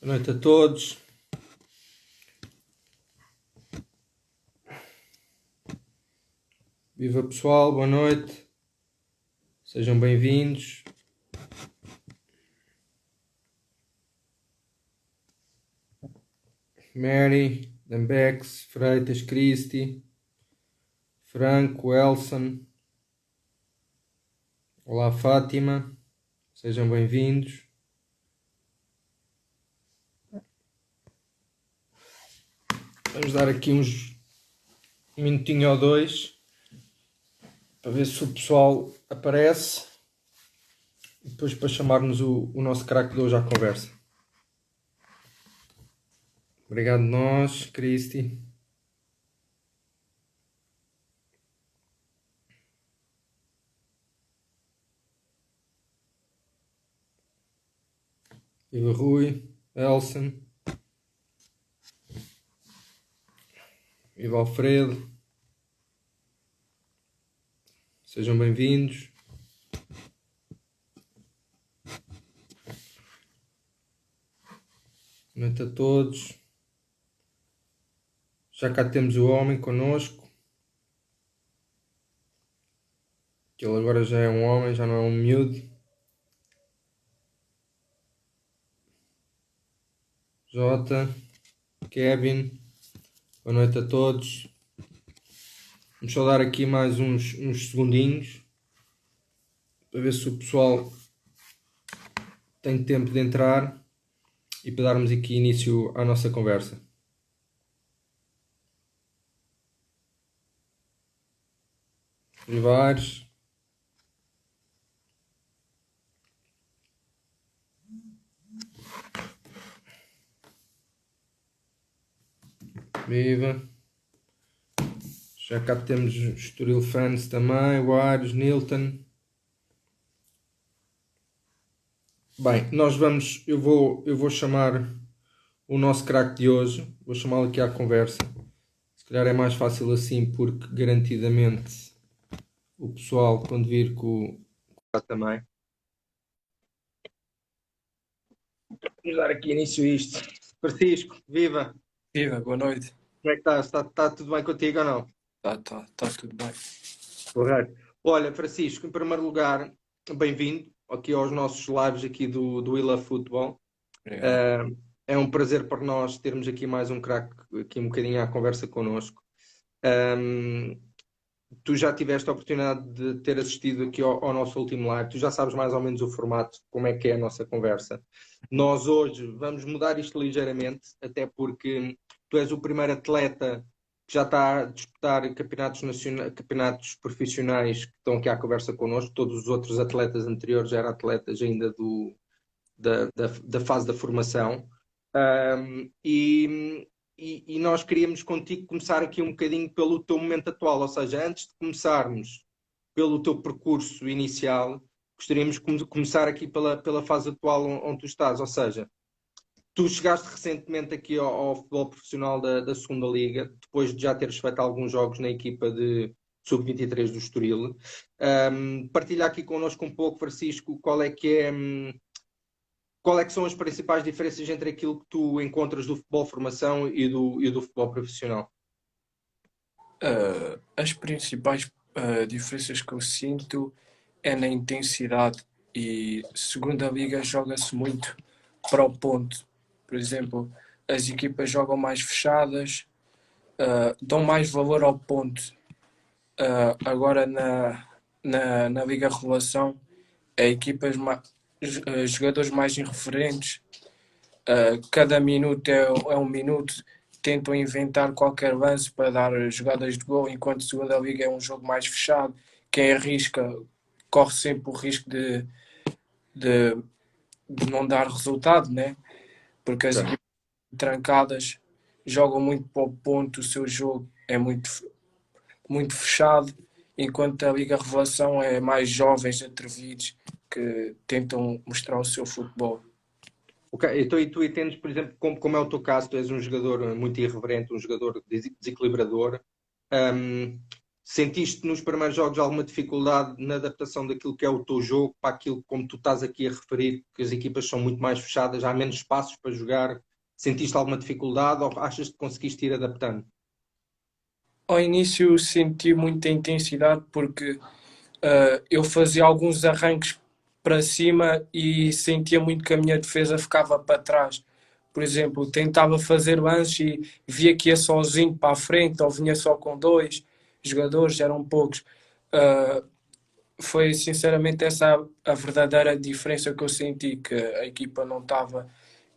Boa noite a todos. Viva pessoal, boa noite. Sejam bem-vindos. Mary, Dambex, Freitas, Cristi, Franco, Elson. Olá, Fátima. Sejam bem-vindos. Vamos dar aqui um minutinho ou dois para ver se o pessoal aparece e depois para chamarmos o nosso craque de hoje à conversa. Obrigado nós, Cristi. Viva Rui, Elson. Viva Alfredo. Sejam bem-vindos. Boa noite a todos. Já cá temos o homem connosco. Que ele agora já é um homem, já não é um miúdo. Jota, Kevin, boa noite a todos. Vamos só dar aqui mais uns segundinhos para ver se o pessoal tem tempo de entrar e para darmos aqui início à nossa conversa. Rivares. Viva. Já cá temos Estoril Fans também, Wares, Nilton. Bem, eu vou chamar o nosso craque de hoje, vou chamá-lo aqui à conversa. Se calhar é mais fácil assim, porque garantidamente o pessoal, quando vir com o também. Vamos dar aqui início a isto. Francisco, viva! Viva, boa noite. Como é que estás? Está tudo bem contigo ou não? Tá tudo bem. Correto. Olha, Francisco, em primeiro lugar, bem-vindo aqui aos nossos lives aqui do We Love Football. É um prazer para nós termos aqui mais um craque aqui um bocadinho à conversa connosco. Tu já tiveste a oportunidade de ter assistido aqui ao nosso último live, tu já sabes mais ou menos o formato, como é que é a nossa conversa. Nós hoje vamos mudar isto ligeiramente, até porque tu és o primeiro atleta que já está a disputar campeonatos profissionais que estão aqui à conversa connosco. Todos os outros atletas anteriores eram atletas ainda da fase da formação. E nós queríamos contigo começar aqui um bocadinho pelo teu momento atual, ou seja, antes de começarmos pelo teu percurso inicial, gostaríamos de começar aqui pela fase atual onde tu estás, ou seja, tu chegaste recentemente aqui ao futebol profissional da segunda Liga, depois de já teres feito alguns jogos na equipa de Sub-23 do Estoril. Partilha aqui connosco um pouco, Francisco, qual é que são as principais diferenças entre aquilo que tu encontras do futebol formação e do futebol profissional? As principais diferenças que eu sinto é na intensidade, e segunda liga joga-se muito para o ponto. Por exemplo, as equipas jogam mais fechadas, dão mais valor ao ponto. Agora na Liga Revelação, jogadores mais irreferentes, cada minuto é um minuto, tentam inventar qualquer lance para dar jogadas de gol, enquanto a segunda liga é um jogo mais fechado. Quem arrisca corre sempre o risco de não dar resultado, né? Porque as equipes trancadas jogam muito para o ponto, o seu jogo é muito fechado, enquanto a Liga Revelação é mais jovens, atrevidos, que tentam mostrar o seu futebol. Ok, então e tu entendes, por exemplo, como é o teu caso, tu és um jogador muito irreverente, um jogador desequilibrador. Sentiste nos primeiros jogos alguma dificuldade na adaptação daquilo que é o teu jogo para aquilo como tu estás aqui a referir, que as equipas são muito mais fechadas, há menos espaços para jogar? Sentiste alguma dificuldade ou achas que conseguiste ir adaptando? Ao início senti muita intensidade porque eu fazia alguns arranques para cima e sentia muito que a minha defesa ficava para trás. Por exemplo, tentava fazer lances e via que ia sozinho para a frente ou vinha só com dois jogadores, eram poucos. Uh, Foi sinceramente essa a verdadeira diferença que eu senti, que a equipa não estava.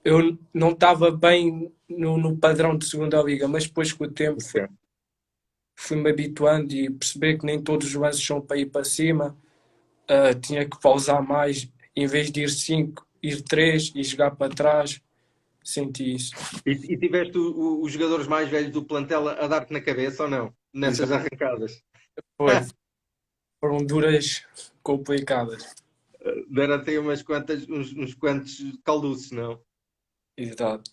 Eu não estava bem no padrão de segunda liga, mas depois com o tempo Ok. fui-me habituando e perceber que nem todos os lances são para ir para cima. Tinha que pausar mais, em vez de ir 5 ir 3 e jogar para trás. Senti isso. E tiveste os jogadores mais velhos do plantel a dar-te na cabeça ou não? Nessas Exato. arrancadas? Foi. Foram duras, complicadas. Deram-te uns quantos calduços, não? Exato.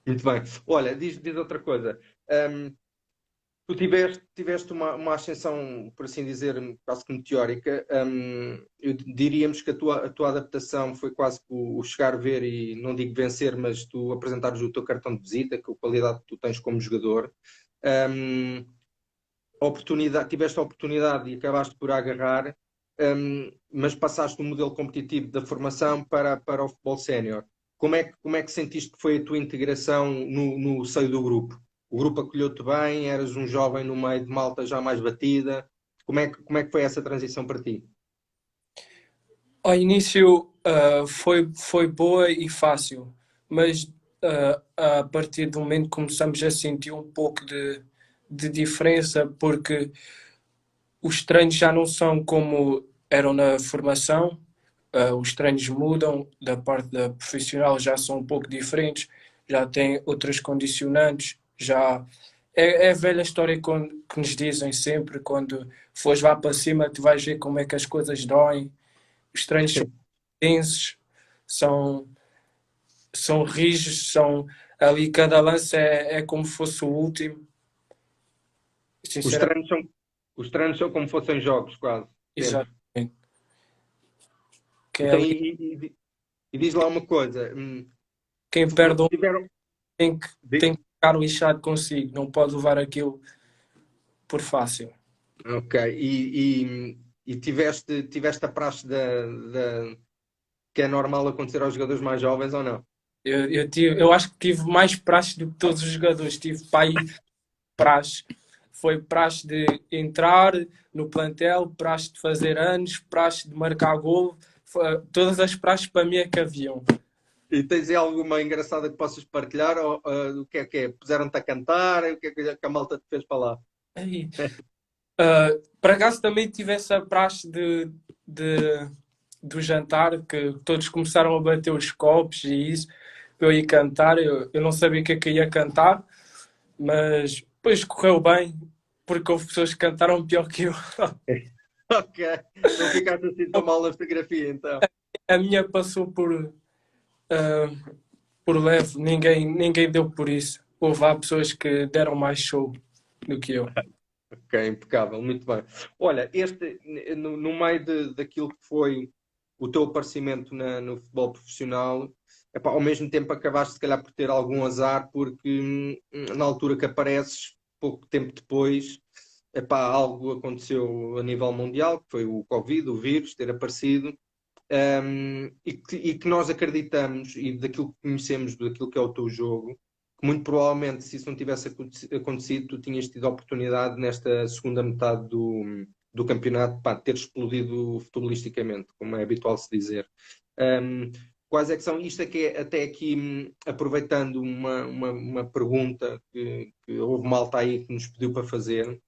Muito bem. Olha, diz outra coisa. Hum, Tu tiveste uma ascensão, por assim dizer, quase que meteórica. Diríamos que a tua adaptação foi quase que o chegar, ver e não digo vencer, mas tu apresentares o teu cartão de visita, com a qualidade que tu tens como jogador. Hum, tiveste a oportunidade e acabaste por agarrar, mas passaste do modelo competitivo da formação para o futebol sénior. Como é que sentiste que foi a tua integração no seio do grupo? O grupo acolheu-te bem? Eras um jovem no meio de malta já mais batida? Como é que foi essa transição para ti? Ao início foi boa e fácil, mas a partir do momento que começamos a sentir um pouco de diferença, porque os treinos já não são como eram na formação, os treinos mudam, da parte da profissional já são um pouco diferentes, já tem outras condicionantes, já é a velha história que nos dizem sempre, quando fores lá para cima, tu vais ver como é que as coisas doem, os treinos são intensos, são, são rígidos, são ali cada lance é como se fosse o último. Os Sinceramente, treinos são, os treinos são como fossem jogos, quase, sempre. exatamente. Que é Então, ali, e diz lá uma coisa. quem perde um Tiveram. tem que ficar lixado consigo, não pode levar aquilo por fácil. Ok, e tiveste a praxe que é normal acontecer aos jogadores mais jovens ou não? Eu acho que tive mais praxe do que todos os jogadores. Tive para aí praxe. Foi praxe de entrar no plantel, praxe de fazer anos, praxe de marcar gol. Todas as praxes para mim é que haviam. E tens aí alguma engraçada que possas partilhar? Ou, o que é que é? Puseram-te a cantar? O que é que a malta te fez para lá? Aí, por acaso também tive essa praxe de, do jantar, que todos começaram a bater os copos e isso, para eu ir cantar. Eu não sabia o que é que ia cantar, mas depois correu bem, porque houve pessoas que cantaram pior que eu. Ok, não ficaste assim tão mal na fotografia, então. A minha passou por leve, ninguém deu por isso. Houve lá pessoas que deram mais show do que eu. Ok, impecável, muito bem. Olha, no meio daquilo que foi o teu aparecimento no futebol profissional, epá, ao mesmo tempo acabaste se calhar por ter algum azar, porque na altura que apareces, pouco tempo depois, epá, algo aconteceu a nível mundial, que foi o Covid, o vírus, ter aparecido, e que nós acreditamos, e daquilo que conhecemos, daquilo que é o teu jogo, que muito provavelmente, se isso não tivesse acontecido, tu tinhas tido a oportunidade nesta segunda metade do campeonato, pá, de ter explodido futebolisticamente, como é habitual se dizer. Um, Quais é que são? Isto é que é até aqui, aproveitando uma pergunta que houve malta aí que nos pediu para fazer,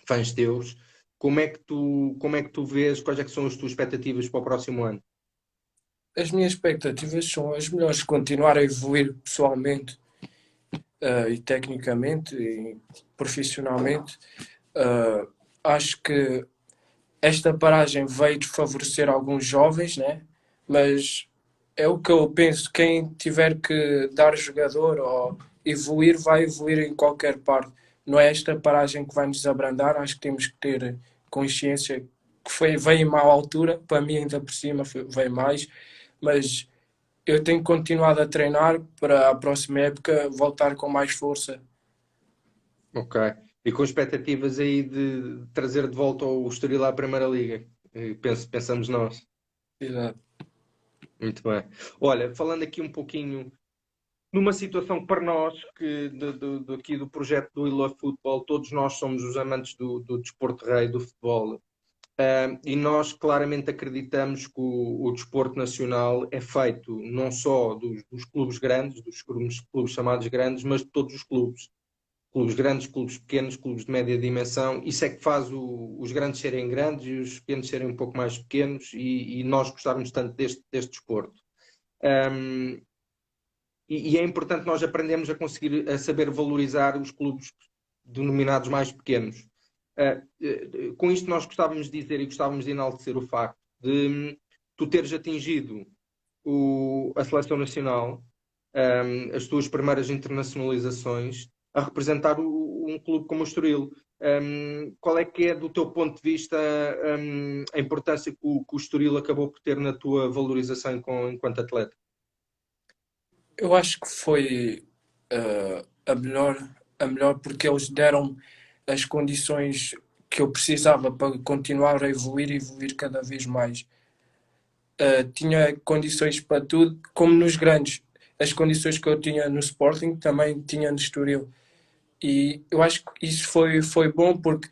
fãs teus, como é que tu vês, quais é que são as tuas expectativas para o próximo ano? As minhas expectativas são as melhores, continuar a evoluir pessoalmente e tecnicamente e profissionalmente. Uh, Acho que esta paragem veio desfavorecer alguns jovens, né? Mas é o que eu penso, quem tiver que dar jogador ou evoluir, vai evoluir em qualquer parte. não é esta paragem que vai nos abrandar, acho que temos que ter consciência que veio em má altura, para mim ainda por cima veio mais, mas eu tenho continuado a treinar para a próxima época voltar com mais força. Ok. E com expectativas aí de trazer de volta o Estoril à Primeira Liga. Pensamos nós. Exato. Muito bem. Olha, falando aqui um pouquinho numa situação para nós, que aqui do projeto do We Love Football, todos nós somos os amantes do desporto rei, do futebol. E nós claramente acreditamos que o desporto nacional é feito não só dos clubes grandes, dos clubes chamados grandes, mas de todos os clubes. Clubes grandes, clubes pequenos, clubes de média dimensão. Isso é que faz os grandes serem grandes e os pequenos serem um pouco mais pequenos e nós gostarmos tanto deste desporto. Um, e é importante nós aprendermos a conseguir a saber valorizar os clubes denominados mais pequenos. Com isto nós gostávamos de dizer e gostávamos de enaltecer o facto de tu teres atingido a seleção nacional, as tuas primeiras internacionalizações, a representar um clube como o Estoril. Qual é que é, do teu ponto de vista, a importância que o Estoril acabou por ter na tua valorização enquanto atleta? Eu acho que foi a melhor porque eles deram as condições que eu precisava para continuar a evoluir e evoluir cada vez mais. Tinha condições para tudo, como nos grandes. As condições que eu tinha no Sporting também tinha no Estoril. E eu acho que isso foi bom porque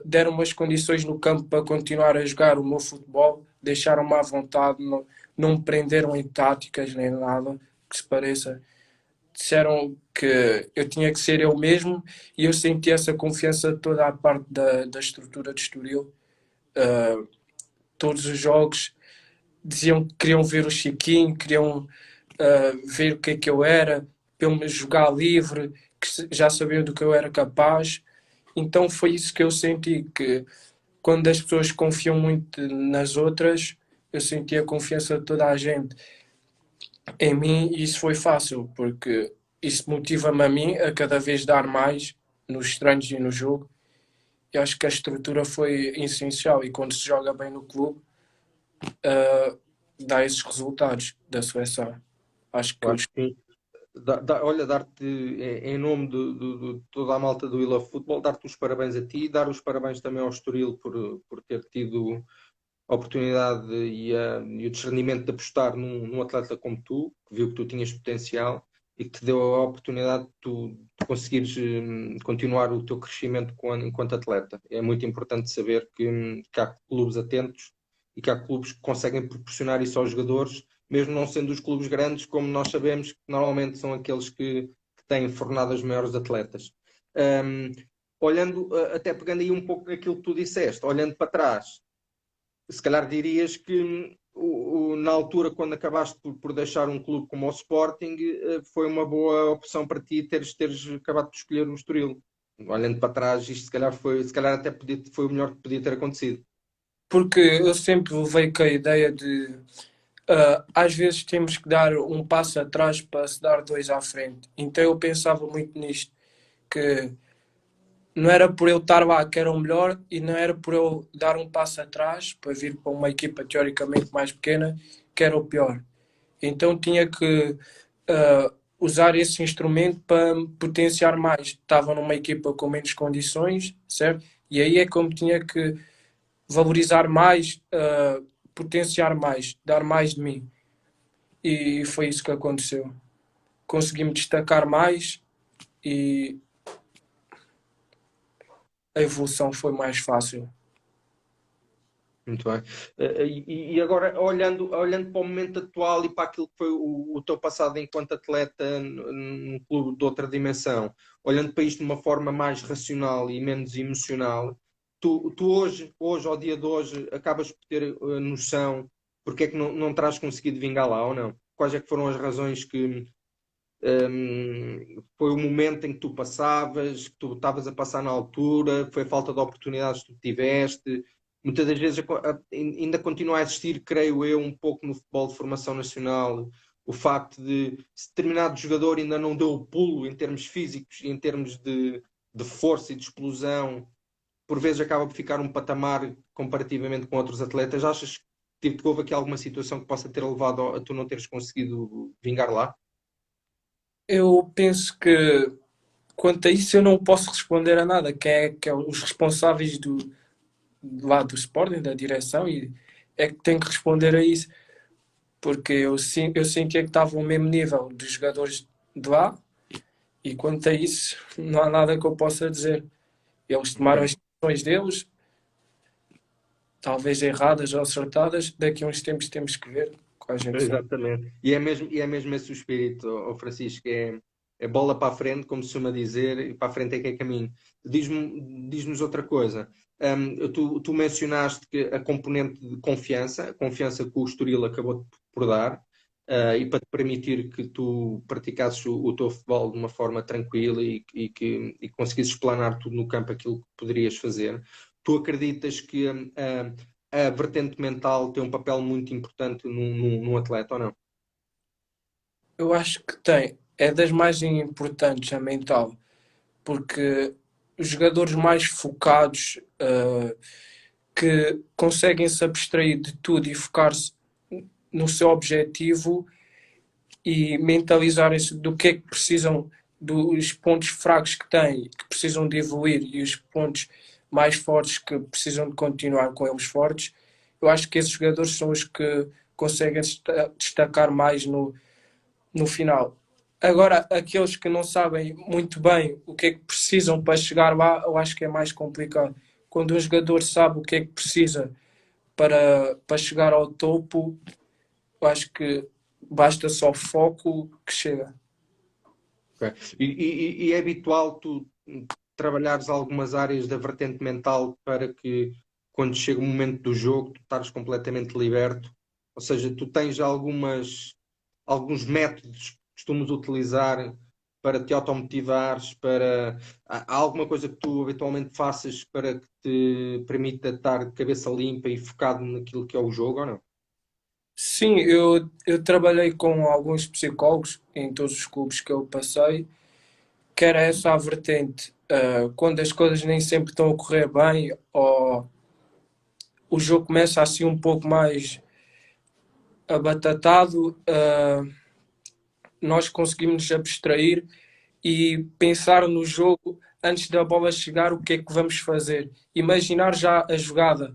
deram-me as condições no campo para continuar a jogar o meu futebol, deixaram-me à vontade, não me prenderam em táticas nem nada que se pareça. Disseram que eu tinha que ser eu mesmo e eu senti essa confiança toda a parte da estrutura de Estoril. Uh, Todos os jogos diziam que queriam ver o Chiquinho, queriam ver o que eu era, para eu me jogar livre, que já sabiam do que eu era capaz. Então foi isso que eu senti, que quando as pessoas confiam muito nas outras, eu senti a confiança de toda a gente em mim e isso foi fácil, porque isso motiva-me a mim a cada vez dar mais nos treinos e no jogo. E acho que a estrutura foi essencial e quando se joga bem no clube, uh, dá esses resultados da seleção. Acho que Claro que sim. Olha, dar-te, em nome de toda a malta do We Love Football, dar-te os parabéns a ti e dar os parabéns também ao Estoril por ter tido a oportunidade e o discernimento de apostar num atleta como tu, que viu que tu tinhas potencial e que te deu a oportunidade de conseguires continuar o teu crescimento enquanto atleta. É muito importante saber que há clubes atentos e que há clubes que conseguem proporcionar isso aos jogadores, mesmo não sendo os clubes grandes, como nós sabemos que normalmente são aqueles que têm fornado os maiores atletas. Um, Olhando, até pegando aí um pouco aquilo que tu disseste, olhando para trás, se calhar dirias que na altura, quando acabaste por deixar um clube como o Sporting, foi uma boa opção para ti teres acabado de escolher o Estoril. Olhando para trás, isto se calhar até foi o melhor que podia ter acontecido. porque eu sempre levei com a ideia de às vezes temos que dar um passo atrás para se dar dois à frente. Então eu pensava muito nisto, que não era por eu estar lá que era o melhor e não era por eu dar um passo atrás para vir para uma equipa teoricamente mais pequena que era o pior. Então tinha que usar esse instrumento para me potenciar mais. Estava numa equipa com menos condições, certo? E aí é como tinha que valorizar mais, potenciar mais, dar mais de mim. E foi isso que aconteceu. Consegui-me destacar mais e a evolução foi mais fácil. Muito bem. E agora, olhando para o momento atual e para aquilo que foi o teu passado enquanto atleta num clube de outra dimensão, olhando para isto de uma forma mais racional e menos emocional, tu hoje, ao dia de hoje, acabas por ter noção porque é que não terás conseguido vingar lá ou não? Quais é que foram as razões que foi o momento em que tu passavas, que tu estavas a passar na altura, foi a falta de oportunidades que tu tiveste? Muitas das vezes ainda continua a existir, creio eu, um pouco no futebol de formação nacional, o facto de determinado jogador ainda não deu o pulo em termos físicos e em termos de força e de explosão, por vezes acaba por ficar um patamar comparativamente com outros atletas. Achas que houve aqui alguma situação que possa ter levado a tu não teres conseguido vingar lá? Eu penso que quanto a isso eu não posso responder a nada, que é os responsáveis lá do Sporting, da direção, e é que tem que responder a isso, porque eu senti que estava ao mesmo nível dos jogadores de lá, e quanto a isso não há nada que eu possa dizer. Eles tomaram as Ok. decisões deles, talvez erradas ou acertadas, daqui a uns tempos temos que ver com a gente sabe. Exatamente. E é mesmo esse o espírito, ó Francisco, é bola para a frente, como se costuma dizer, e para a frente é que é caminho. Diz-nos outra coisa. Tu mencionaste que a componente de confiança, a confiança que o Estoril acabou por dar, e para te permitir que tu praticasses o teu futebol de uma forma tranquila e conseguisses explanar tudo no campo aquilo que poderias fazer. Tu acreditas que a vertente mental tem um papel muito importante num atleta ou não? Eu acho que tem, é das mais importantes a mental, porque os jogadores mais focados, que conseguem se abstrair de tudo e focar-se no seu objetivo e mentalizarem-se do que é que precisam, dos pontos fracos que têm, que precisam de evoluir, e os pontos mais fortes que precisam de continuar com eles fortes. Eu acho que esses jogadores são os que conseguem destacar mais no final. Agora, aqueles que não sabem muito bem o que é que precisam para chegar lá, eu acho que é mais complicado. Quando um jogador sabe o que é que precisa para chegar ao topo, eu acho que basta só foco que chega. Ok. E é habitual tu trabalhares algumas áreas da vertente mental para que quando chega o momento do jogo tu estares completamente liberto? Ou seja, tu tens alguns métodos que costumas utilizar para te automotivares, há alguma coisa que tu habitualmente faças para que te permita estar de cabeça limpa e focado naquilo que é o jogo ou não? Sim, eu trabalhei com alguns psicólogos em todos os clubes que eu passei, que era essa a vertente. Quando as coisas nem sempre estão a correr bem, ou o jogo começa assim um pouco mais abatatado, nós conseguimos nos abstrair e pensar no jogo antes da bola chegar, o que é que vamos fazer. Imaginar já a jogada,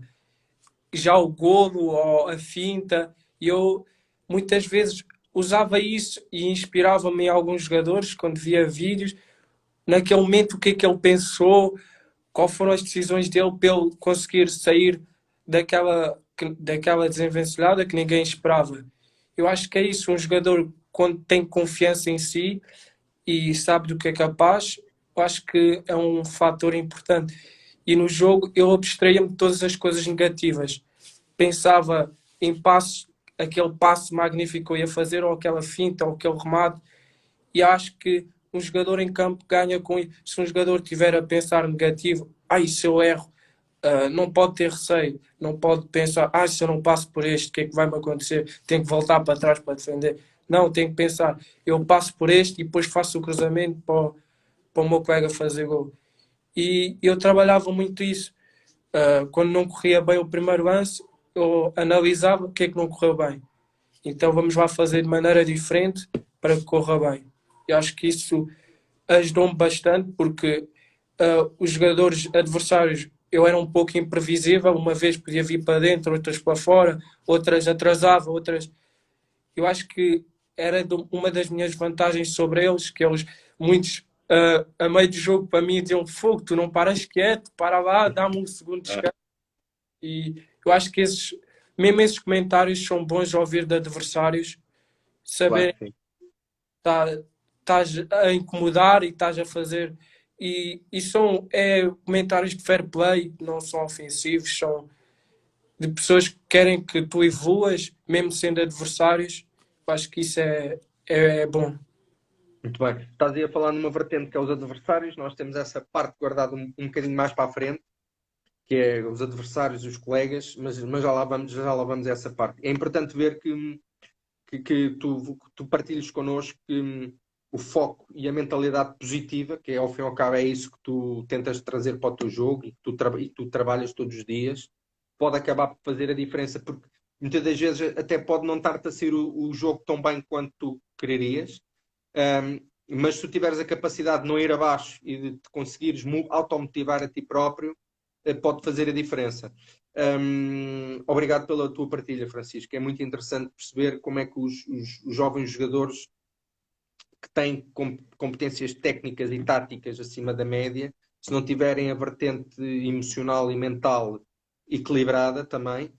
já o golo ou a finta. E eu muitas vezes usava isso e inspirava-me em alguns jogadores quando via vídeos. Naquele momento, o que é que ele pensou, qual foram as decisões dele para ele conseguir sair daquela desenvencilhada que ninguém esperava. Eu acho que é isso, um jogador quando tem confiança em si e sabe do que é capaz, eu acho que é um fator importante. E no jogo eu abstraía-me de todas as coisas negativas. Pensava em passos, aquele passo magnífico que eu ia fazer, ou aquela finta, ou aquele remate, e acho que um jogador em campo ganha com isso. Se um jogador tiver a pensar negativo, se eu erro, não pode ter receio, não pode pensar, se eu não passo por este, o que é que vai me acontecer? Tenho que voltar para trás para defender. Não, tenho que pensar, eu passo por este e depois faço o cruzamento para o meu colega fazer gol. E eu trabalhava muito isso. Quando não corria bem o primeiro lance, eu analisava o que é que não correu bem. Então vamos lá fazer de maneira diferente para que corra bem. Eu acho que isso ajudou-me bastante porque os jogadores adversários eu era um pouco imprevisível, uma vez podia vir para dentro, outras para fora, outras atrasava, outras. Eu acho que era uma das minhas vantagens sobre eles, que eles, muitos, a meio do jogo, para mim, diziam fogo, tu não paras quieto, para lá, dá-me um segundo de descanso. E eu acho que mesmo esses comentários são bons de ouvir de adversários, Claro saber que sim. estás a incomodar e estás a fazer. E são comentários de fair play, não são ofensivos, são de pessoas que querem que tu evoluas, mesmo sendo adversários. Eu acho que isso é bom. Muito bem. Estás aí a falar numa vertente que é os adversários, nós temos essa parte guardada um bocadinho mais para a frente, que é os adversários, os colegas, mas já lá vamos a essa parte. É importante ver que tu partilhes connosco o foco e a mentalidade positiva, que é, ao fim e ao cabo é isso que tu tentas trazer para o teu jogo e que tu trabalhas todos os dias, pode acabar por fazer a diferença, porque muitas das vezes até pode não estar-te a ser o jogo tão bem quanto tu quererias, mas se tu tiveres a capacidade de não ir abaixo e de te conseguires automotivar a ti próprio, pode fazer a diferença. Obrigado pela tua partilha, Francisco. É muito interessante perceber como é que os jovens jogadores que têm competências técnicas e táticas acima da média, se não tiverem a vertente emocional e mental equilibrada também,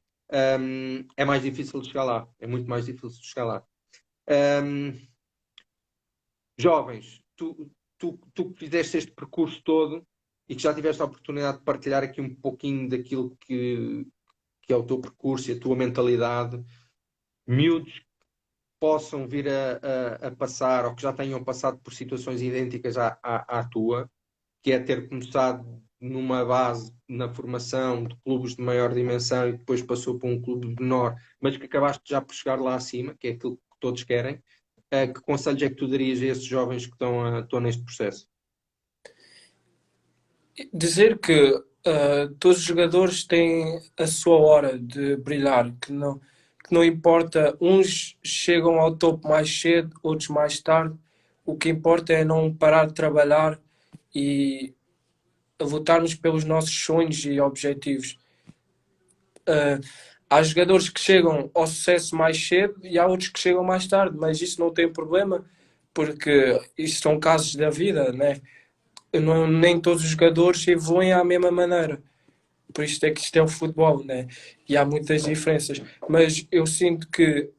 é mais difícil de chegar lá. É muito mais difícil de chegar lá. Jovens, tu que fizeste este percurso todo e que já tiveste a oportunidade de partilhar aqui um pouquinho daquilo que é o teu percurso e a tua mentalidade, miúdos possam vir a passar ou que já tenham passado por situações idênticas à tua, que é ter começado numa base na formação de clubes de maior dimensão e depois passou para um clube menor, mas que acabaste já por chegar lá acima, que é aquilo que todos querem. Que conselhos é que tu darias a esses jovens que estão neste processo? Dizer que todos os jogadores têm a sua hora de brilhar, que não importa, uns chegam ao topo mais cedo, outros mais tarde. O que importa é não parar de trabalhar e lutarmos pelos nossos sonhos e objetivos. Há jogadores que chegam ao sucesso mais cedo e há outros que chegam mais tarde, mas isso não tem problema, porque isso são casos da vida, né? Não, nem todos os jogadores evoluem à mesma maneira. Por isso é que isto é o futebol, né? E há muitas diferenças. Mas eu sinto que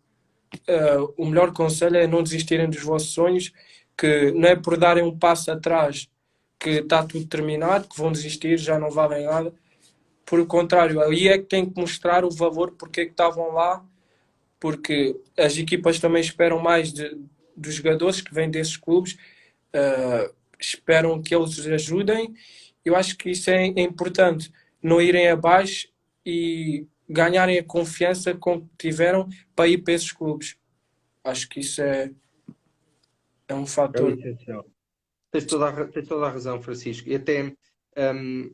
o melhor conselho é não desistirem dos vossos sonhos, que não é por darem um passo atrás que está tudo terminado, que vão desistir, já não valem nada. Por o contrário, aí é que têm que mostrar o valor porque é que estavam lá, porque as equipas também esperam mais dos jogadores que vêm desses clubes, esperam que eles os ajudem. Eu acho que isso é importante, não irem abaixo e ganharem a confiança com que tiveram para ir para esses clubes. Acho que isso é um É o fator. essencial. Tens toda a razão, Francisco. E até hum,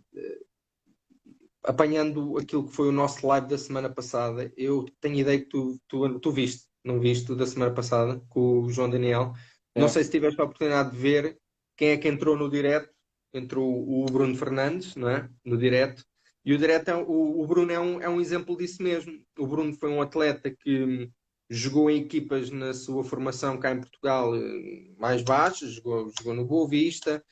apanhando aquilo que foi o nosso live da semana passada, eu tenho ideia que tu viste, não viste o da semana passada, com o João Daniel. Não É. sei se tiveste a oportunidade de ver quem é que entrou no direto. Entrou o Bruno Fernandes, não é? No direto. E o direto o Bruno é um exemplo disso mesmo. O Bruno foi um atleta que jogou em equipas na sua formação cá em Portugal mais baixas, jogou no Boa Vista,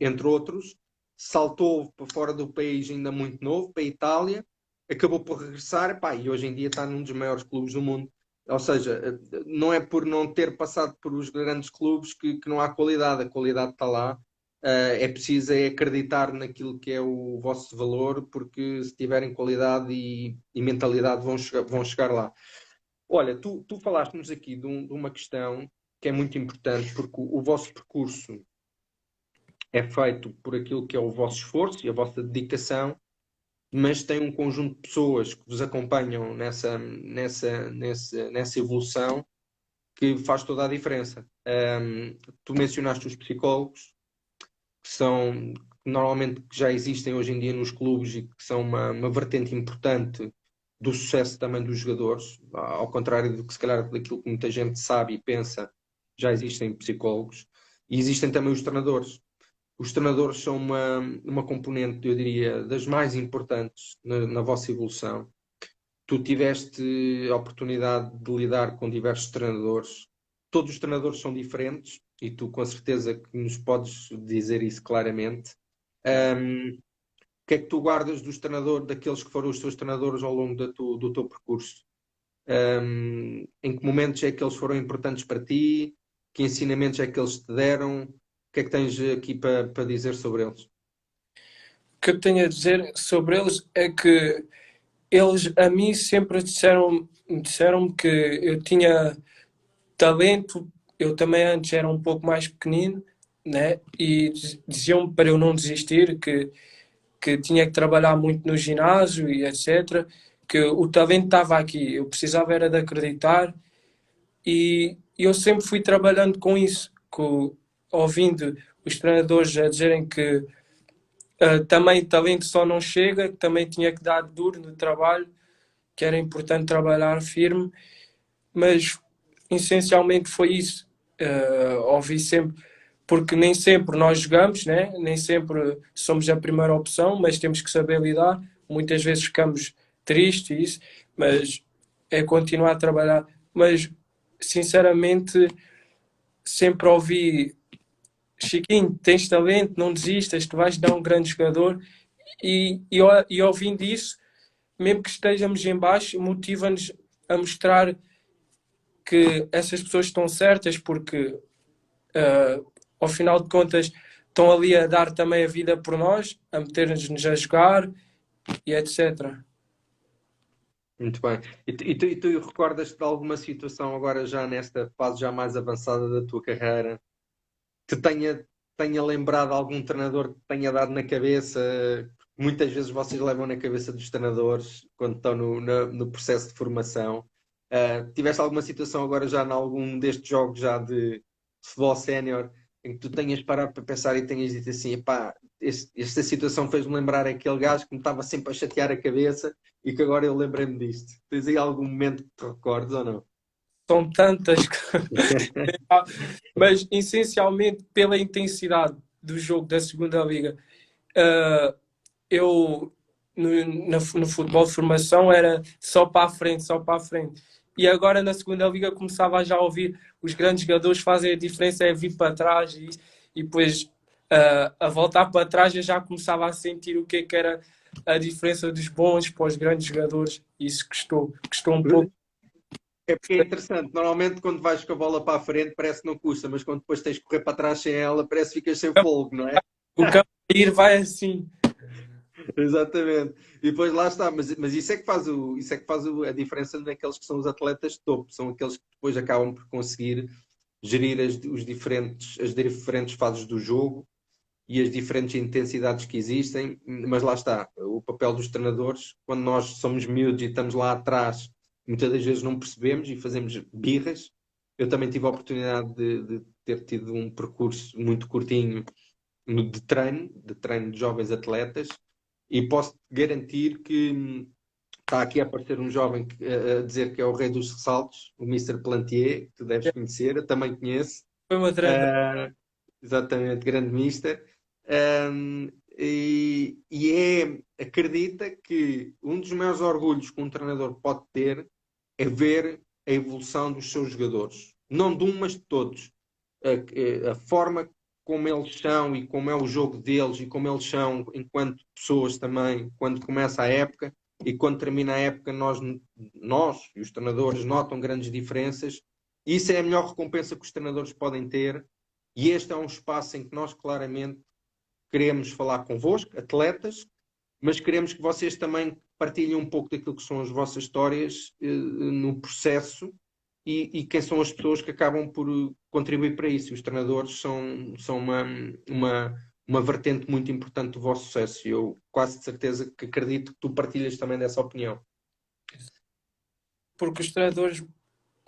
entre outros, saltou para fora do país ainda muito novo, para a Itália, acabou por regressar, pá, e hoje em dia está num dos maiores clubes do mundo. Ou seja, não é por não ter passado por os grandes clubes que não há qualidade, a qualidade está lá. É preciso acreditar naquilo que é o vosso valor, porque se tiverem qualidade e mentalidade vão chegar lá. Olha, tu falaste-nos aqui de uma questão que é muito importante, porque o vosso percurso é feito por aquilo que é o vosso esforço e a vossa dedicação, mas tem um conjunto de pessoas que vos acompanham nessa evolução que faz toda a diferença. Tu mencionaste os psicólogos, que são normalmente que já existem hoje em dia nos clubes e que são uma vertente importante do sucesso também dos jogadores, ao contrário do que se calhar daquilo que muita gente sabe e pensa, já existem psicólogos. E existem também os treinadores. Os treinadores são uma componente, eu diria, das mais importantes na vossa evolução. Tu tiveste a oportunidade de lidar com diversos treinadores. Todos os treinadores são diferentes e tu com certeza que nos podes dizer isso claramente. O que é que tu guardas dos treinadores, daqueles que foram os teus treinadores ao longo do teu percurso? Em que momentos é que eles foram importantes para ti? Que ensinamentos é que eles te deram? O que é que tens aqui para dizer sobre eles? O que eu tenho a dizer sobre eles é que eles a mim sempre disseram que eu tinha talento. Eu também antes era um pouco mais pequenino, né? E diziam-me para eu não desistir, que tinha que trabalhar muito no ginásio e etc. Que o talento estava aqui, eu precisava era de acreditar E eu sempre fui trabalhando com isso, ouvindo os treinadores a dizerem que também talento só não chega, que também tinha que dar duro no trabalho, que era importante trabalhar firme, mas essencialmente foi isso. Ouvi sempre, porque nem sempre nós jogamos, né? Nem sempre somos a primeira opção, mas temos que saber lidar. Muitas vezes ficamos tristes, isso, mas é continuar a trabalhar. Mas, sinceramente, sempre ouvi: Chiquinho, tens talento, não desistas, tu vais dar um grande jogador. E ouvindo isso, mesmo que estejamos em baixo, motiva-nos a mostrar que essas pessoas estão certas, porque ao final de contas estão ali a dar também a vida por nós, a meter-nos a jogar e etc. Muito bem. E tu recordas-te de alguma situação agora já nesta fase já mais avançada da tua carreira que tenha lembrado algum treinador que tenha dado na cabeça? Muitas vezes vocês levam na cabeça dos treinadores quando estão no processo de formação. Tiveste alguma situação agora já em algum destes jogos já de futebol sénior em que tu tenhas parado para pensar e tenhas dito assim, epá, esta situação fez-me lembrar aquele gajo que me estava sempre a chatear a cabeça e que agora eu lembrei-me disto. Tens aí algum momento que te recordes ou não? São tantas, mas essencialmente pela intensidade do jogo da segunda liga. Uh, eu no futebol de formação era só para a frente, só para a frente. E agora na segunda liga começava a já ouvir os grandes jogadores fazem a diferença é vir para trás e depois a voltar para trás eu já começava a sentir o que era a diferença dos bons para os grandes jogadores. Isso custou um pouco. É porque é interessante. Normalmente, quando vais com a bola para a frente, parece que não custa, mas quando depois tens que correr para trás sem ela, parece que ficas sem fogo, não é? O campo a ir vai assim. Exatamente. E depois lá está. Mas isso é que faz a diferença naqueles que são os atletas de topo. São aqueles que depois acabam por conseguir gerir as diferentes fases do jogo e as diferentes intensidades que existem. Mas lá está. O papel dos treinadores, quando nós somos miúdos e estamos lá atrás, muitas das vezes não percebemos e fazemos birras. Eu também tive a oportunidade de ter tido um percurso muito curtinho de treino de jovens atletas, e posso garantir que está aqui a aparecer um jovem a dizer que é o rei dos ressaltos, o Mister Plantier, que tu deves conhecer, eu também conheço. Foi uma trama. Ah, exatamente, grande Mister. Acredita que um dos maiores orgulhos que um treinador pode ter é ver a evolução dos seus jogadores. Não de um, mas de todos. A forma como eles são e como é o jogo deles e como eles são enquanto pessoas também, quando começa a época e quando termina a época, nós e os treinadores notam grandes diferenças. Isso é a melhor recompensa que os treinadores podem ter, e este é um espaço em que nós claramente queremos falar convosco, atletas, mas queremos que vocês também partilhem um pouco daquilo que são as vossas histórias no processo e quem são as pessoas que acabam por contribuir para isso. Os treinadores são uma vertente muito importante do vosso sucesso, e eu quase de certeza que acredito que tu partilhas também dessa opinião. Porque os treinadores,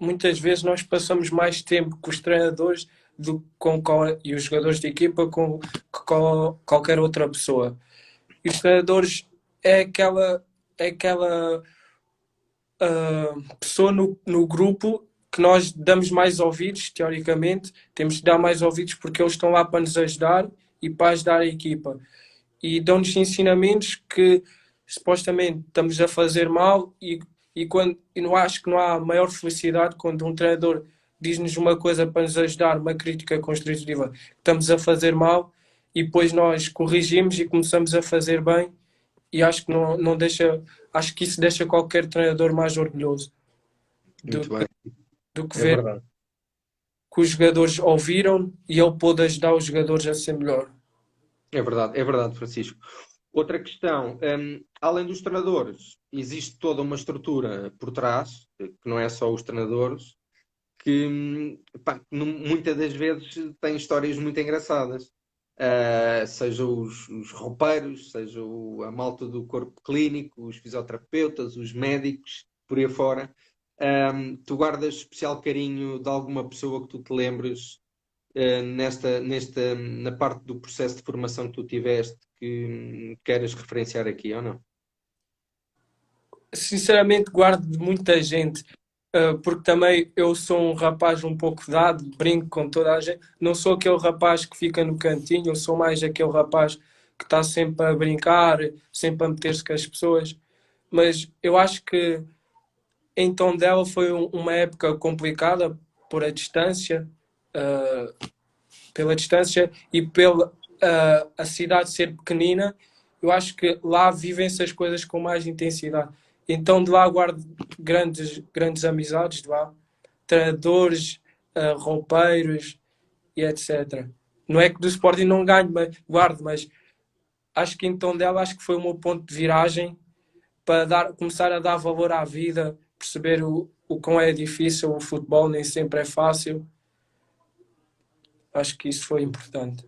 muitas vezes, nós passamos mais tempo com os treinadores e os jogadores de equipa com qualquer outra pessoa. E os treinadores é aquela pessoa no grupo que nós damos mais ouvidos, teoricamente, temos de dar mais ouvidos porque eles estão lá para nos ajudar e para ajudar a equipa. E dão-nos ensinamentos que supostamente estamos a fazer mal e não acho que não há maior felicidade quando um treinador diz-nos uma coisa para nos ajudar, uma crítica construtiva, que estamos a fazer mal e depois nós corrigimos e começamos a fazer bem e acho que não deixa, acho que isso deixa qualquer treinador mais orgulhoso do, Muito bem, do que é ver verdade. que os jogadores ouviram e ele pôde ajudar os jogadores a ser melhor. É verdade, Francisco. Outra questão, além dos treinadores, existe toda uma estrutura por trás, que não é só os treinadores, que pá, muitas das vezes tem histórias muito engraçadas. Seja os roupeiros, seja a malta do corpo clínico, os fisioterapeutas, os médicos, por aí fora. Tu guardas especial carinho de alguma pessoa que tu te lembres na parte do processo de formação que tu tiveste que queres referenciar aqui ou não? Sinceramente, guardo de muita gente, porque também eu sou um rapaz um pouco dado, brinco com toda a gente. Não sou aquele rapaz que fica no cantinho, eu sou mais aquele rapaz que está sempre a brincar, sempre a meter-se com as pessoas. Mas eu acho que em Tondela foi uma época complicada por a distância, uh, pela distância e pela a cidade ser pequenina. Eu acho que lá vivem-se as coisas com mais intensidade. Então de lá guardo grandes amizades de lá, treinadores, roupeiros e etc. Não é que do Sporting não ganho, mas guardo, mas acho que em Tondela acho que foi o meu ponto de viragem para começar a dar valor à vida, perceber o quão é difícil o futebol, nem sempre é fácil. Acho que isso foi importante.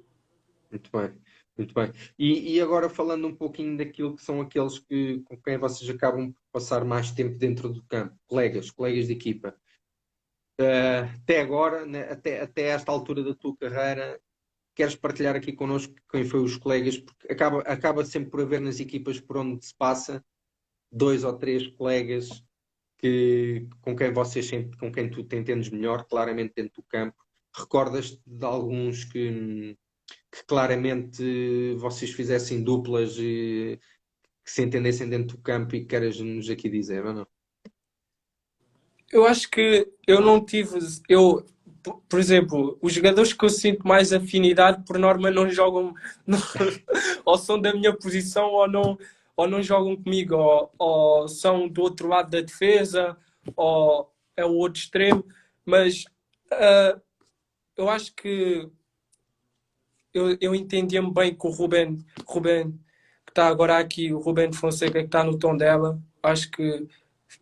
Muito bem, muito bem. E agora falando um pouquinho daquilo que são aqueles com quem vocês acabam por passar mais tempo dentro do campo, colegas de equipa. Até agora, né, até esta altura da tua carreira, queres partilhar aqui connosco quem foi os colegas? Porque acaba sempre por haver nas equipas por onde se passa dois ou três colegas com quem tu te entendes melhor, claramente dentro do campo. Recordas-te de alguns que claramente vocês fizessem duplas e que se entendessem dentro do campo e que queres-nos aqui dizer, ou não? Eu acho que eu não tive. Eu, por exemplo, os jogadores que eu sinto mais afinidade, por norma, não jogam. Não, ou são da minha posição ou não jogam comigo, ou são do outro lado da defesa, ou é o outro extremo. Mas eu acho que eu entendia-me bem com o Ruben, que está agora aqui, o Ruben Fonseca, que está no tom dela. Acho que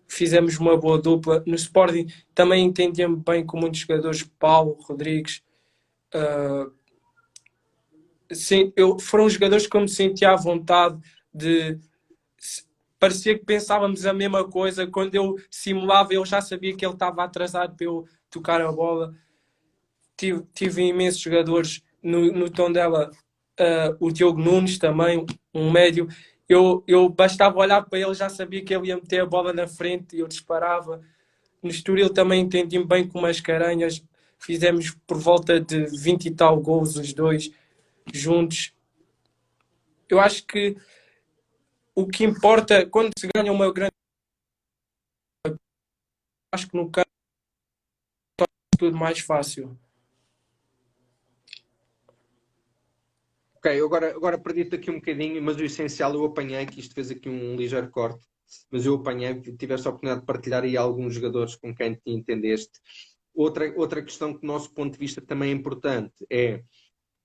fizemos uma boa dupla. No Sporting também entendia-me bem com muitos jogadores, Paulo, Rodrigues. Uh, sim, foram jogadores que eu me sentia à vontade de. Parecia que pensávamos a mesma coisa. Quando eu simulava, eu já sabia que ele estava atrasado para eu tocar a bola. Tive imensos jogadores no tom dela. O Diogo Nunes também, um médio. Eu bastava olhar para ele, já sabia que ele ia meter a bola na frente e eu disparava. No Estoril também entendi-me bem com umas caranhas. Fizemos por volta de 20 e tal gols os dois juntos. Eu acho que o que importa quando se ganha uma grande. Acho que no campo é tudo mais fácil. Ok, agora perdi-te aqui um bocadinho, mas o essencial eu apanhei, que isto fez aqui um ligeiro corte, mas eu apanhei, tiveste a oportunidade de partilhar aí alguns jogadores com quem te entendeste. Outra questão que, do nosso ponto de vista, também é importante é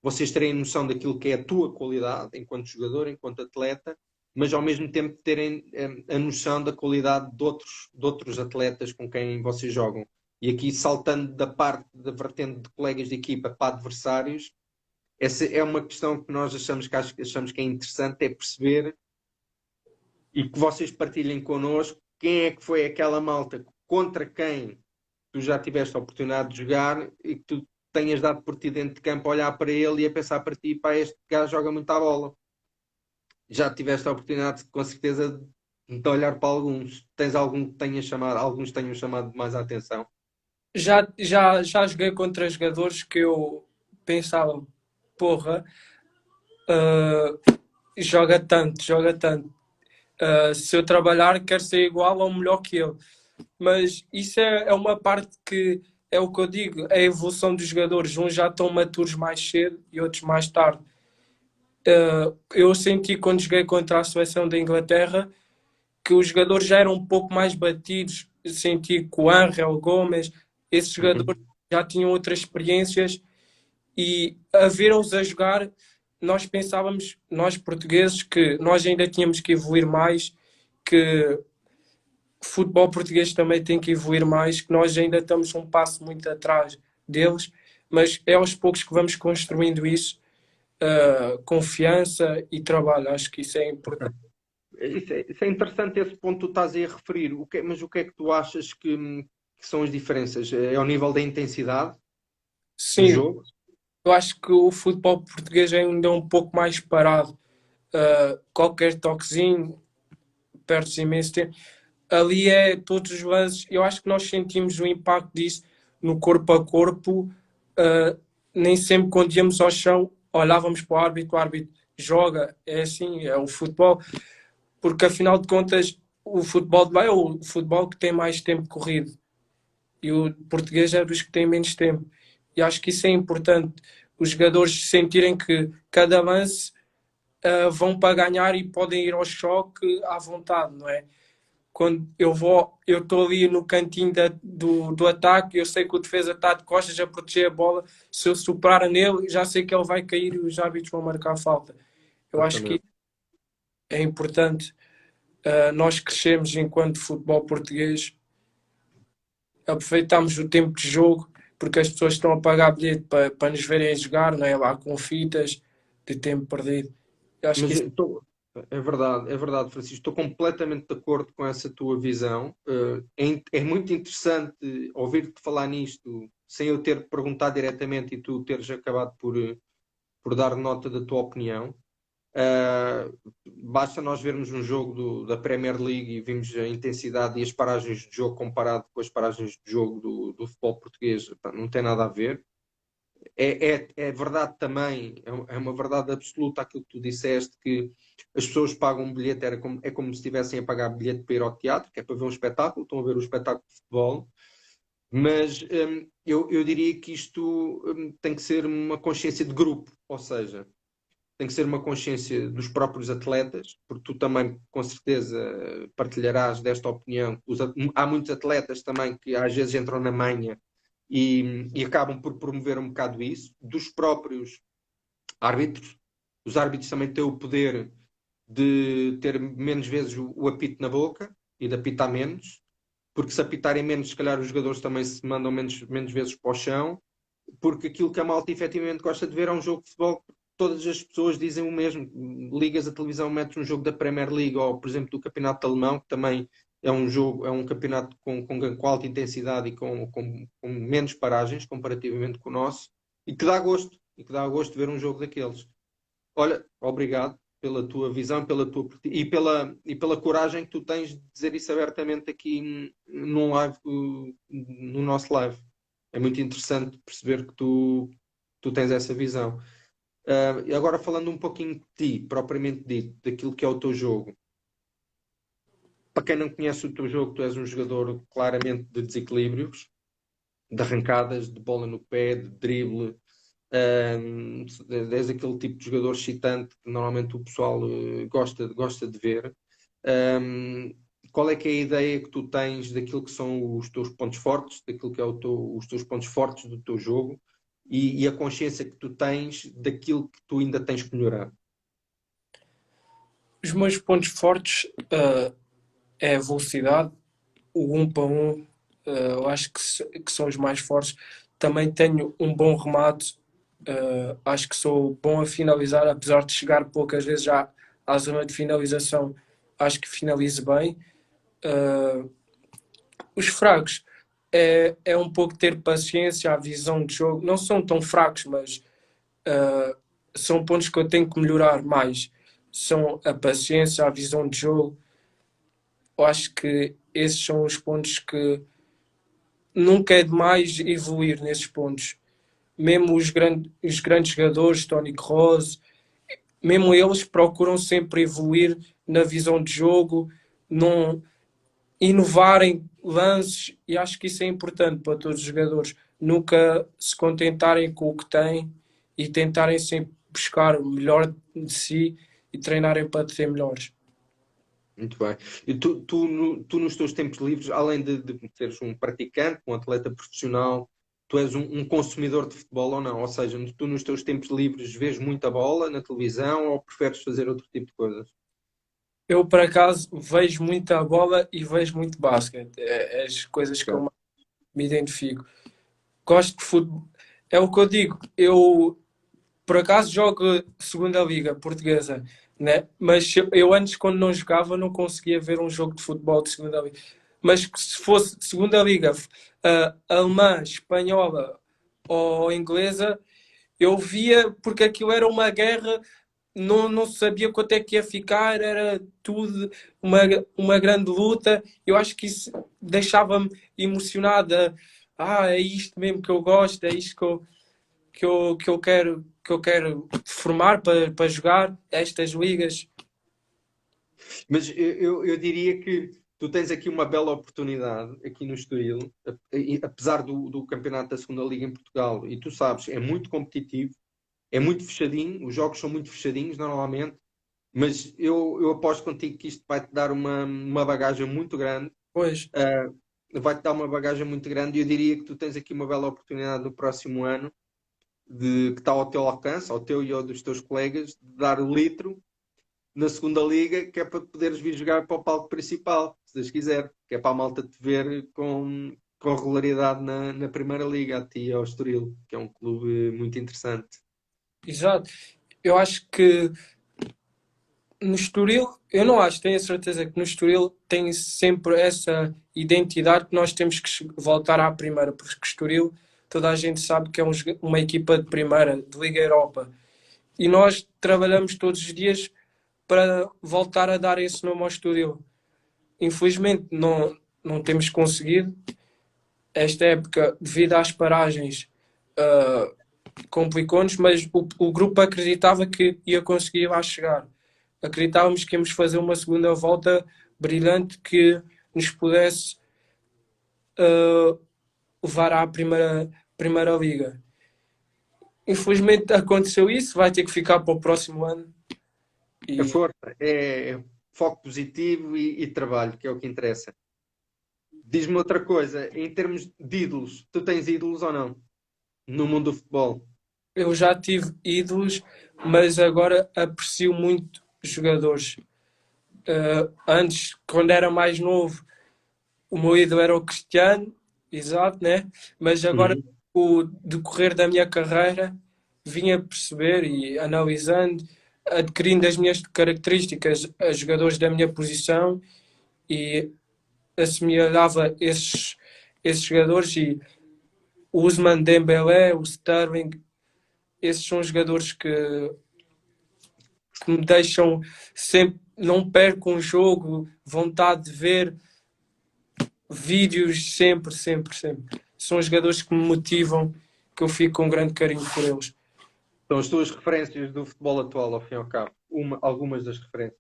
vocês terem noção daquilo que é a tua qualidade enquanto jogador, enquanto atleta, mas ao mesmo tempo terem a noção da qualidade de outros atletas com quem vocês jogam. E aqui, saltando da parte da vertente de colegas de equipa para adversários, essa é uma questão que nós achamos que é interessante, é perceber e que vocês partilhem connosco quem é que foi aquela malta contra quem tu já tiveste a oportunidade de jogar e que tu tenhas dado por ti dentro de campo a olhar para ele e a pensar para ti, pá, este gajo joga muito à bola. Já tiveste a oportunidade, com certeza, de olhar para alguns. Tens algum que tenha chamado, alguns tenham chamado mais a atenção? Já joguei contra jogadores que eu pensava, porra, uh, joga tanto, joga tanto. Se eu trabalhar, quero ser igual ou melhor que ele. Mas isso é uma parte que é o que eu digo, é a evolução dos jogadores. Uns já estão maturos mais cedo e outros mais tarde. Eu senti quando joguei contra a seleção da Inglaterra que os jogadores já eram um pouco mais batidos. Eu senti que o Ángel Gomes, esses jogadores Uhum. já tinham outras experiências e a ver-os a jogar, nós pensávamos, nós portugueses, que nós ainda tínhamos que evoluir mais, que o futebol português também tem que evoluir mais, que nós ainda estamos um passo muito atrás deles, mas é aos poucos que vamos construindo isso, confiança e trabalho. Acho que isso é importante. Isso é interessante esse ponto que tu estás aí a referir. Mas o que é que tu achas que são as diferenças? É ao nível da intensidade do Sim, jogo? eu acho que o futebol português é ainda um pouco mais parado. Qualquer toquezinho perde-se imenso tempo. Ali é todos os lances. Eu acho que nós sentimos o impacto disso no corpo a corpo. Uh, Nem sempre quando íamos ao chão olhávamos para o árbitro joga. É assim, é o futebol. Porque afinal de contas, o futebol de lá é o futebol que tem mais tempo corrido. E o português é dos que tem menos tempo. E acho que isso é importante. Os jogadores sentirem que cada lance vão para ganhar e podem ir ao choque à vontade, não é? Quando eu estou ali no cantinho do ataque, eu sei que o defesa está de costas a proteger a bola. Se eu soprar nele, já sei que ele vai cair e os árbitros vão marcar a falta. Eu acho que Exatamente. é importante. Nós crescemos enquanto futebol português, aproveitamos o tempo de jogo, porque as pessoas estão a pagar bilhete para nos verem jogar, não é? Lá com fitas de tempo perdido. Eu acho que Mas isso é verdade, Francisco. Estou completamente de acordo com essa tua visão. É muito interessante ouvir-te falar nisto sem eu ter perguntado diretamente e tu teres acabado por dar nota da tua opinião. Basta nós vermos um jogo da Premier League e vimos a intensidade e as paragens de jogo comparado com as paragens de jogo do futebol português. Pá, não tem nada a ver. É verdade também, é uma verdade absoluta aquilo que tu disseste, que as pessoas pagam um bilhete, é como se estivessem a pagar bilhete para ir ao teatro, que é para ver um espetáculo, estão a ver o espetáculo de futebol, mas eu diria que isto tem que ser uma consciência de grupo, ou seja, tem que ser uma consciência dos próprios atletas, porque tu também, com certeza, partilharás desta opinião. Há muitos atletas também que às vezes entram na manha e acabam por promover um bocado isso, dos próprios árbitros. Os árbitros também têm o poder de ter menos vezes o apito na boca e de apitar menos, porque se apitarem menos, se calhar os jogadores também se mandam menos vezes para o chão, porque aquilo que a malta efetivamente gosta de ver é um jogo de futebol. Todas as pessoas dizem o mesmo. Ligas a televisão, metes um jogo da Premier League ou, por exemplo, do Campeonato Alemão, que também é um jogo, é um campeonato com alta intensidade e com menos paragens comparativamente com o nosso, e que dá gosto ver um jogo daqueles. Olha, obrigado pela tua visão, e pela coragem que tu tens de dizer isso abertamente aqui num live, no nosso live. É muito interessante perceber que tu tens essa visão. E agora falando um pouquinho de ti, propriamente dito, daquilo que é o teu jogo. Para quem não conhece o teu jogo, tu és um jogador claramente de desequilíbrios, de arrancadas, de bola no pé, de drible. És aquele tipo de jogador excitante que normalmente o pessoal gosta de ver. Um, Qual é que é a ideia que tu tens daquilo que são os teus pontos fortes, daquilo que é os teus pontos fortes do teu jogo e a consciência que tu tens daquilo que tu ainda tens que melhorar? os meus pontos fortes é a velocidade, o 1 para 1, eu acho que são os mais fortes. Também tenho um bom remate, acho que sou bom a finalizar, apesar de chegar poucas vezes já à zona de finalização, acho que finalizo bem. Uh, os fracos é um pouco ter paciência, a visão de jogo. Não são tão fracos, mas uh, são pontos que eu tenho que melhorar mais. São a paciência, a visão de jogo. Eu acho que esses são os pontos que nunca é demais evoluir nesses pontos. Mesmo os grandes jogadores, Toni Kroos, mesmo eles procuram sempre evoluir na visão de jogo, não inovarem lances, e acho que isso é importante para todos os jogadores. Nunca se contentarem com o que têm e tentarem sempre buscar o melhor de si e treinarem para ser melhores. Muito bem. E tu nos teus tempos livres, além de seres um praticante, um atleta profissional, tu és um consumidor de futebol ou não? Ou seja, tu nos teus tempos livres vês muita bola na televisão ou preferes fazer outro tipo de coisas? Eu, por acaso, vejo muita bola e vejo muito basquete. É as coisas que eu Ok. mais me identifico. Gosto de futebol. É o que eu digo. Eu, por acaso, jogo segunda liga portuguesa, né? Mas eu antes, quando não jogava, não conseguia ver um jogo de futebol de segunda liga. Mas que se fosse segunda liga, alemã, espanhola ou inglesa, eu via porque aquilo era uma guerra, não sabia quanto é que ia ficar, era tudo uma, uma grande luta. Eu acho que isso deixava-me emocionada. Ah, é isto mesmo que eu gosto, é isto que eu quero formar para jogar estas ligas. Mas eu diria que tu tens aqui uma bela oportunidade aqui no Estoril, apesar do campeonato da segunda Liga em Portugal, e tu sabes, é muito competitivo, é muito fechadinho, os jogos são muito fechadinhos normalmente, mas eu aposto contigo que isto vai-te dar uma bagagem muito grande, Pois, vai-te dar uma bagagem muito grande, e eu diria que tu tens aqui uma bela oportunidade no próximo ano, que está ao teu alcance, ao teu e ao dos teus colegas, de dar o litro na segunda liga, que é para poderes vir jogar para o palco principal, se Deus quiser, que é para a malta te ver com regularidade na primeira liga, a ti e ao Estoril, que é um clube muito interessante. exato. Eu acho que no Estoril, eu não acho, tenho a certeza que no Estoril tem sempre essa identidade que nós temos que voltar à primeira, porque Estoril, toda a gente sabe que é uma equipa de primeira, de Liga Europa. E nós trabalhamos todos os dias para voltar a dar esse nome ao Estoril. Infelizmente não temos conseguido. Esta época, devido às paragens, uh, complicou-nos, mas o grupo acreditava que ia conseguir lá chegar. Acreditávamos que íamos fazer uma segunda volta brilhante que nos pudesse uh, levar à primeira liga. Infelizmente aconteceu isso, vai ter que ficar para o próximo ano. A E força é foco positivo e trabalho, que é o que interessa. Diz-me outra coisa, em termos de ídolos, tu tens ídolos ou não? No mundo do futebol? eu já tive ídolos, mas agora aprecio muito jogadores. Antes, quando era mais novo, o meu ídolo era o Cristiano, exato, né? Mas agora, Uhum. o decorrer da minha carreira, vim a perceber e analisando, adquirindo as minhas características a jogadores da minha posição e assimilava esses jogadores e o Ousmane Dembélé, o Sterling, esses são jogadores que me deixam sempre, não perco um jogo, vontade de ver vídeos sempre, sempre, sempre. São jogadores que me motivam, que eu fico com um grande carinho por eles. São as tuas referências do futebol atual, ao fim e ao cabo. Algumas das referências.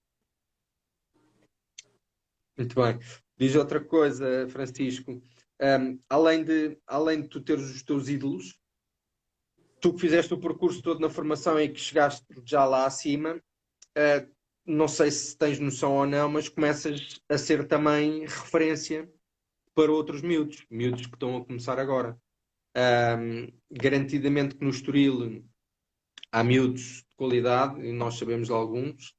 Muito bem. Diz outra coisa, Francisco. Além de tu teres os teus ídolos, tu que fizeste o percurso todo na formação e que chegaste já lá acima, uh, não sei se tens noção ou não, mas começas a ser também referência para outros miúdos que estão a começar agora. Garantidamente que no Estoril há miúdos de qualidade, e nós sabemos de alguns.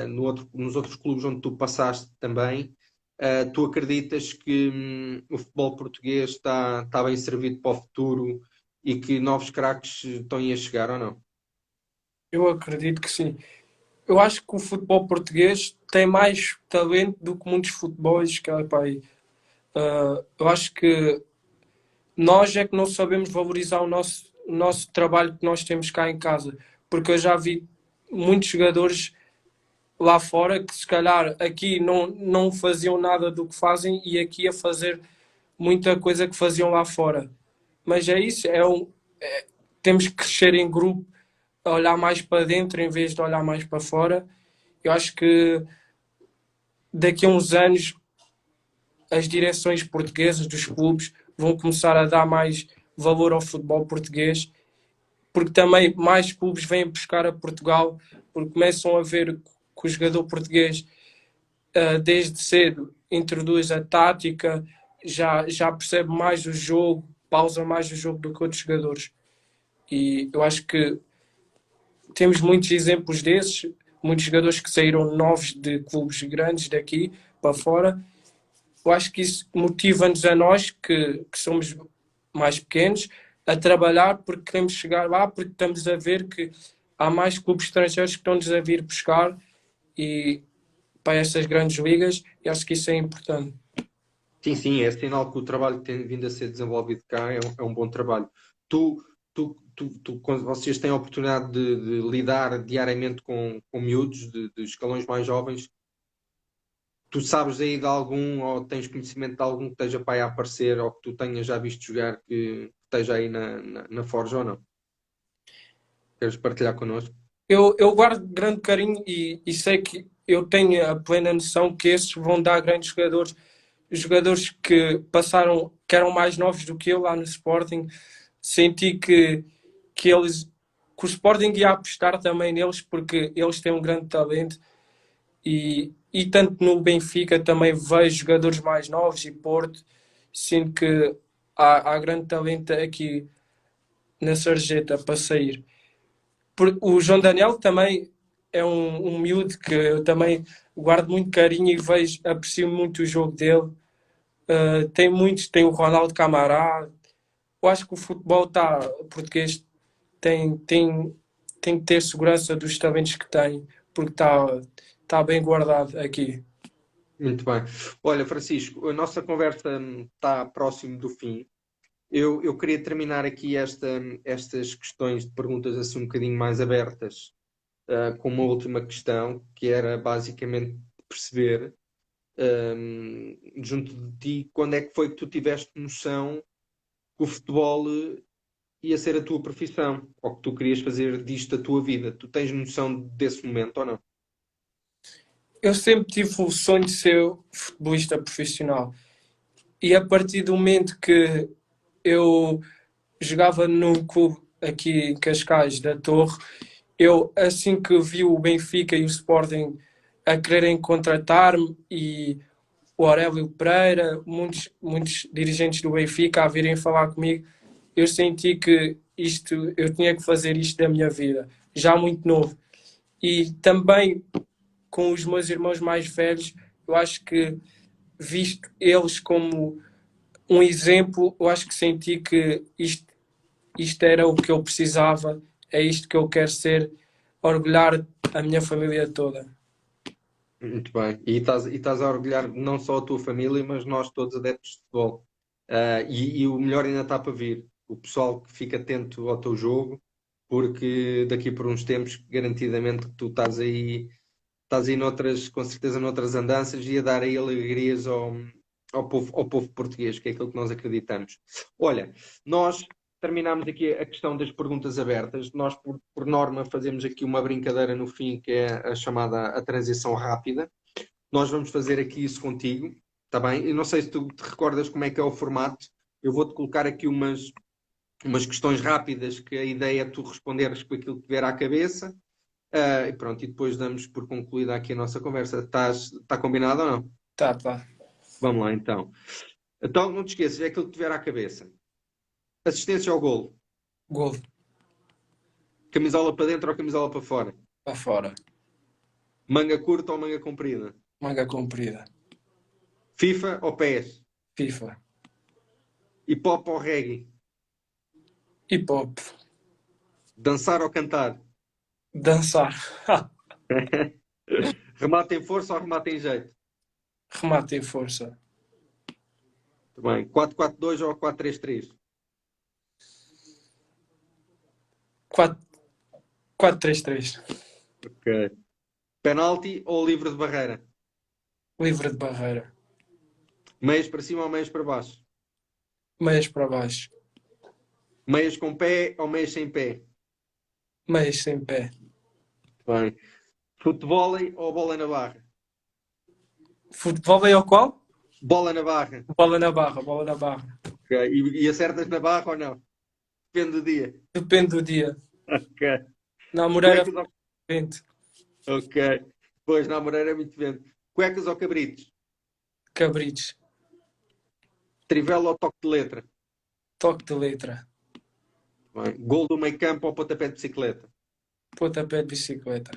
Nos outros clubes onde tu passaste também, tu acreditas que o futebol português está bem servido para o futuro e que novos craques estão a chegar ou não? Eu acredito que sim. Eu acho que o futebol português tem mais talento do que muitos futebols que há para aí. Eu acho que nós é que não sabemos valorizar o nosso trabalho que nós temos cá em casa. Porque eu já vi muitos jogadores lá fora que se calhar aqui não faziam nada do que fazem e aqui a fazer muita coisa que faziam lá fora. Mas é isso, temos que crescer em grupo, a olhar mais para dentro em vez de olhar mais para fora. Eu acho que daqui a uns anos as direções portuguesas dos clubes vão começar a dar mais valor ao futebol português, porque também mais clubes vêm buscar a Portugal, porque começam a ver que o jogador português desde cedo introduz a tática, já percebe mais o jogo, pausa mais o jogo do que outros jogadores. E eu acho que temos muitos exemplos desses, muitos jogadores que saíram novos de clubes grandes daqui para fora. Eu acho que isso motiva-nos a nós, que somos mais pequenos, a trabalhar porque queremos chegar lá, porque estamos a ver que há mais clubes estrangeiros que estão-nos a vir buscar e para estas grandes ligas, e acho que isso é importante. Sim, sim, é sinal que o trabalho que tem vindo a ser desenvolvido cá é um bom trabalho. Tu, quando vocês têm a oportunidade de lidar diariamente com miúdos de escalões mais jovens, tu sabes aí de algum, ou tens conhecimento de algum que esteja para aí a aparecer, ou que tu tenhas já visto jogar, que esteja aí na Forja ou não? Queres partilhar connosco? Eu guardo grande carinho e sei que eu tenho a plena noção que esses vão dar grandes jogadores, jogadores que passaram, que eram mais novos do que eu lá no Sporting. Senti que eles, que o Sporting ia apostar também neles porque eles têm um grande talento e tanto no Benfica também vejo jogadores mais novos e Porto, sinto que há grande talento aqui na Sarjeta para sair. O João Daniel também é um miúdo que eu também guardo muito carinho e vejo, aprecio muito o jogo dele. Tem muitos, tem o Ronaldo Camará. Eu acho que o futebol português tem, tem, tem que ter segurança dos talentos que tem, porque está bem guardado aqui. Muito bem. Olha, Francisco, a nossa conversa está próximo do fim. Eu queria terminar aqui estas questões de perguntas assim um bocadinho mais abertas, com uma última questão, que era basicamente perceber, junto de ti, quando é que foi que tu tiveste noção que o futebol ia ser a tua profissão, ou que tu querias fazer disto a tua vida. Tu tens noção desse momento ou não? Eu sempre tive o sonho de ser futebolista profissional. E a partir do momento que eu jogava num clube aqui em Cascais da Torre, eu assim que vi o Benfica e o Sporting a quererem contratar-me e o Aurélio Pereira, muitos dirigentes do Benfica a virem falar comigo, eu senti que eu tinha que fazer isto da minha vida, já muito novo. E também com os meus irmãos mais velhos, eu acho que visto eles como um exemplo, eu acho que senti que isto era o que eu precisava, é isto que eu quero ser, orgulhar a minha família toda. Muito bem. E estás a orgulhar não só a tua família, mas nós todos adeptos de futebol. E o melhor ainda está para vir. O pessoal que fica atento ao teu jogo, porque daqui por uns tempos, garantidamente, que tu estás aí noutras, com certeza noutras andanças e a dar aí alegrias ao povo português, que é aquilo que nós acreditamos. Olha, nós terminamos aqui a questão das perguntas abertas. Nós, por norma, fazemos aqui uma brincadeira no fim, que é a chamada a transição rápida. Nós vamos fazer aqui isso contigo, está bem? Eu não sei se tu te recordas como é que é o formato. Eu vou-te colocar aqui umas questões rápidas, que a ideia é tu responderes com aquilo que vier à cabeça. E pronto, e depois damos por concluída aqui a nossa conversa. Está combinado ou não? Tá, tá. Vamos lá então. Então, não te esqueças, é aquilo que tiver à cabeça. Assistência ao golo. Gol Camisola para dentro ou camisola para fora? para fora. Manga curta ou manga comprida? Manga comprida. FIFA ou PES? FIFA. Hip hop ou reggae? Hip hop. Dançar ou cantar? Dançar. Remate em força ou remate em jeito? Remate em força. Muito bem. 4-4-2 ou 4-3-3? 4-4-3-3. Ok. Penalti ou livre de barreira? Livre de barreira. Meias para cima ou meias para baixo? Meias para baixo. Meias com pé ou meias sem pé? Meias sem pé. Bem. Futebol ou bola na barra? Futebol é o qual? Bola na barra. Bola na barra, bola na barra. Ok. E acertas na barra ou não? Depende do dia. Depende do dia. Ok. Na Moreira, Cuecas ou... vento. Ok. Pois, na Moreira é muito vento. Cuecas ou cabritos? Cabritos. Trivela ou toque de letra? Toque de letra. Bem. Gol do meio campo ou pontapé de bicicleta? Pontapé de bicicleta.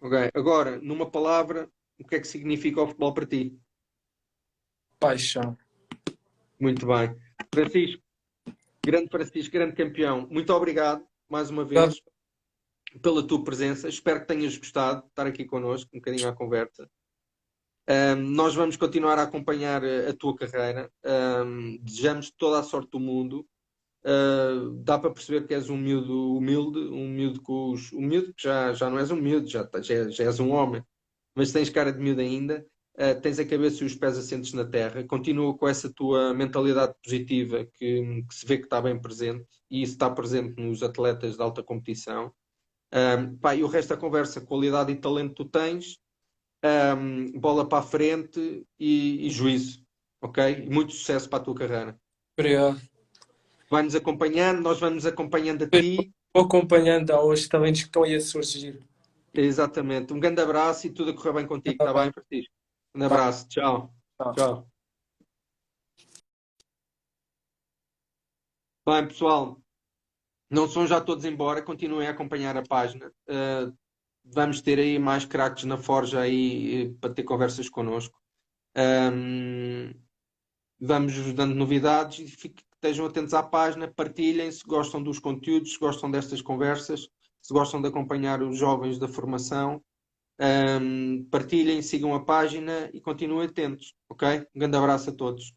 Ok. Agora, numa palavra, o que é que significa o futebol para ti? Paixão. Muito bem. Francisco, grande campeão, muito obrigado mais uma Obrigado. vez. pela tua presença. Espero que tenhas gostado de estar aqui connosco, um bocadinho à conversa. Nós vamos continuar a acompanhar a tua carreira. Desejamos toda a sorte do mundo. Dá para perceber que és um miúdo humilde, um miúdo um miúdo que já não és um miúdo, já és um homem, mas tens cara de miúdo ainda. Tens a cabeça e os pés assentes na terra. Continua com essa tua mentalidade positiva que se vê que está bem presente, e isso está presente nos atletas de alta competição. Pá, e o resto da conversa, qualidade e talento tu tens, bola para a frente e juízo, ok? E muito sucesso para a tua carreira. Obrigado. Vai-nos acompanhando, nós vamos acompanhando a ti. Vou acompanhando aos talentos que estão aí a surgir. Exatamente. Um grande abraço e tudo a correr bem contigo, Tá está bem. bem, Francisco? Um abraço, tchau. Tá. Tchau. Bem, pessoal, não são já todos embora, continuem a acompanhar a página. Vamos ter aí mais craques na Forja aí para ter conversas connosco. Vamos-vos dando novidades e estejam atentos à página, partilhem se gostam dos conteúdos, se gostam destas conversas, se gostam de acompanhar os jovens da formação. Partilhem, sigam a página e continuem atentos, ok? Um grande abraço a todos.